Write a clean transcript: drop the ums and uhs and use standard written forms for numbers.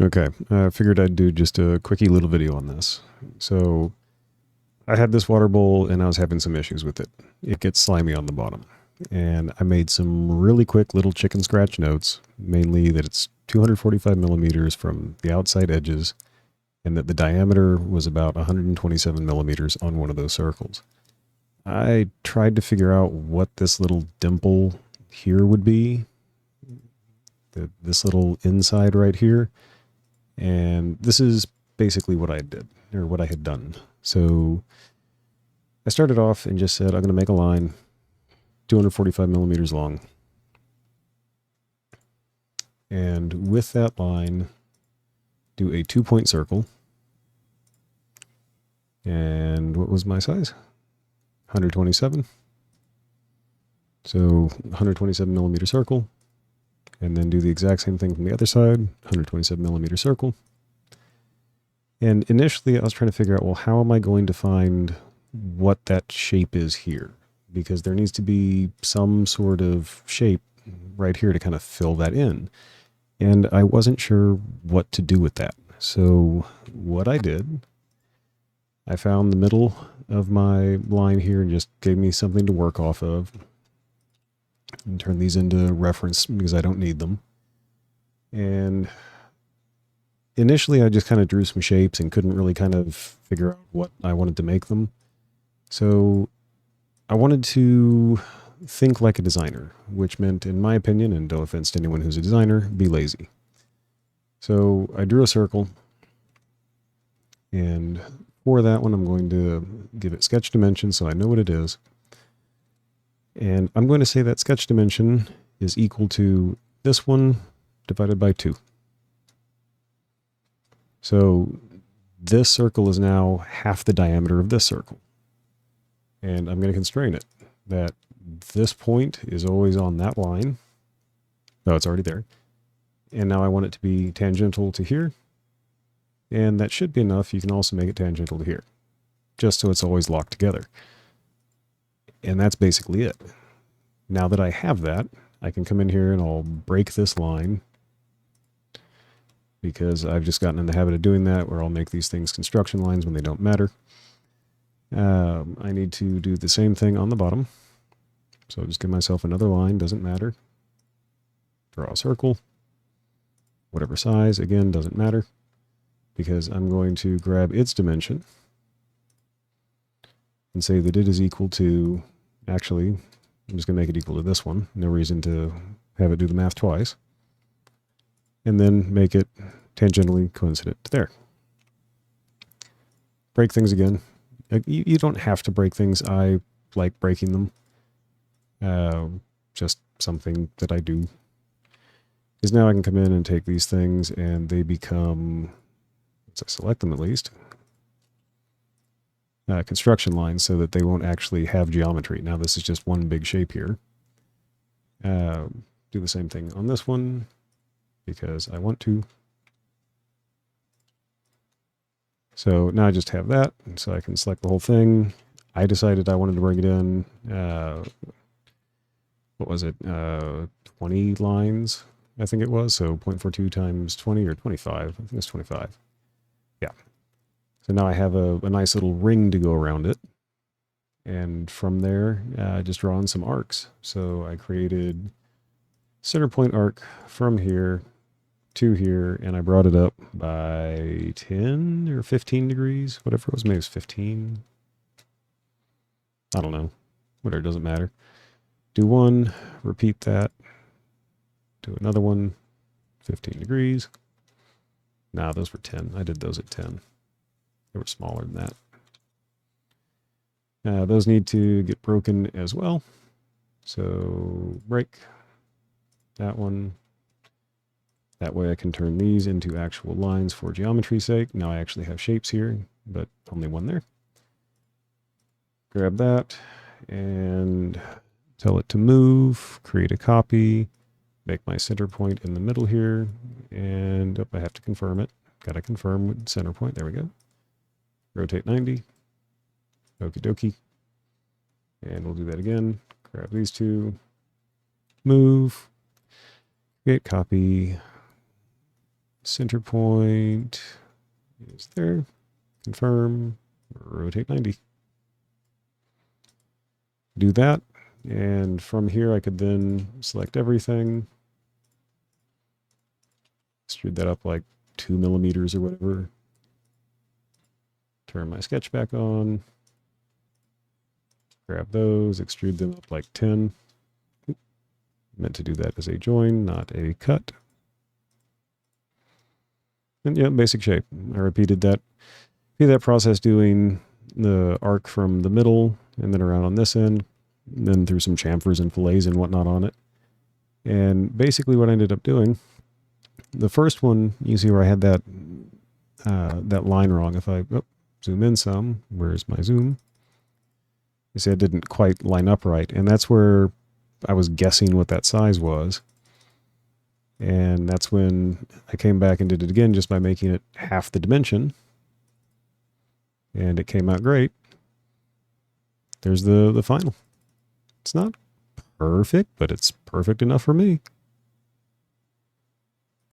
Okay, I figured I'd do just a quickie little video on this. So I had this water bowl and I was having some issues with it. It gets slimy on the bottom. And I made some really quick little chicken scratch notes, mainly that it's 245 millimeters from the outside edges and that the diameter was about 127 millimeters on one of those circles. I tried to figure out what this little dimple here would be, this little inside right here. And this is basically what I did, or what I had done. So I started off and just said, I'm going to make a line 245 millimeters long. And with that line, do a 2-point circle. And what was my size? 127. So 127 millimeter circle. And then do the exact same thing from the other side, 127 millimeter circle. And initially I was trying to figure out, well, how am I going to find what that shape is here? Because there needs to be some sort of shape right here to kind of fill that in. And I wasn't sure what to do with that. So what I did, I found the middle of my line here and just gave me something to work off of. And turn these into reference because I don't need them. And initially I just kind of drew some shapes and couldn't really kind of figure out what I wanted to make them. So I wanted to think like a designer, which meant, in my opinion, and no offense to anyone who's a designer, be lazy. So I drew a circle, and for that one I'm going to give it sketch dimension so I know what it is. And I'm going to say that sketch dimension is equal to this one divided by 2. So this circle is now half the diameter of this circle. And I'm going to constrain it that this point is always on that line. Oh, it's already there. And now I want it to be tangential to here. And that should be enough. You can also make it tangential to here, just so it's always locked together. And that's basically it. Now that I have that, I can come in here and I'll break this line, because I've just gotten in the habit of doing that, where I'll make these things construction lines when they don't matter. I need to do the same thing on the bottom. So I'll just give myself another line, doesn't matter. Draw a circle, whatever size, again, doesn't matter, because I'm going to grab its dimension and say that it is equal to, actually, I'm just going to make it equal to this one. No reason to have it do the math twice. And then make it tangentially coincident to there. Break things again. You don't have to break things. I like breaking them. Just something that I do. Is now I can come in and take these things and they become, once I select them at least, construction lines, so that they won't actually have geometry. Now this is just one big shape here. Do the same thing on this one, because I want to. So now I just have that, so I can select the whole thing. I decided I wanted to bring it in, what was it, 20 lines, I think it was. So 0.42 times 20, or 25, I think it's 25. Yeah. So now I have a nice little ring to go around it. And from there, just draw in some arcs. So I created center point arc from here to here, and I brought it up by 10 or 15 degrees, whatever it was. Maybe it was 15. I don't know. Whatever, doesn't matter. Do one, repeat that. Do another one, 15 degrees. Nah, those were 10. I did those at 10. They were smaller than that. Those need to get broken as well. So break that one. That way I can turn these into actual lines for geometry's sake. Now I actually have shapes here, but only one there. Grab that and tell it to move, create a copy, make my center point in the middle here, and I have to confirm it. Got to confirm with center point. There we go. Rotate 90. Okie dokie. And we'll do that again. Grab these two, move, create copy, Center point is there. Confirm. Rotate 90. Do that. And from here, I could then select everything. Extrude that up like 2 millimeters or whatever. Turn my sketch back on. Grab those, extrude them up like 10. Meant to do that as a join, not a cut. And yeah, basic shape. I repeated that. Do that process doing the arc from the middle and then around on this end, and then through some chamfers and fillets and whatnot on it. And basically what I ended up doing, the first one, you see where I had that that line wrong. If I zoom in some, where's my zoom? You see I didn't quite line up right. And that's where I was guessing what that size was. And that's when I came back and did it again just by making it half the dimension. And it came out great. There's the final. It's not perfect, but it's perfect enough for me.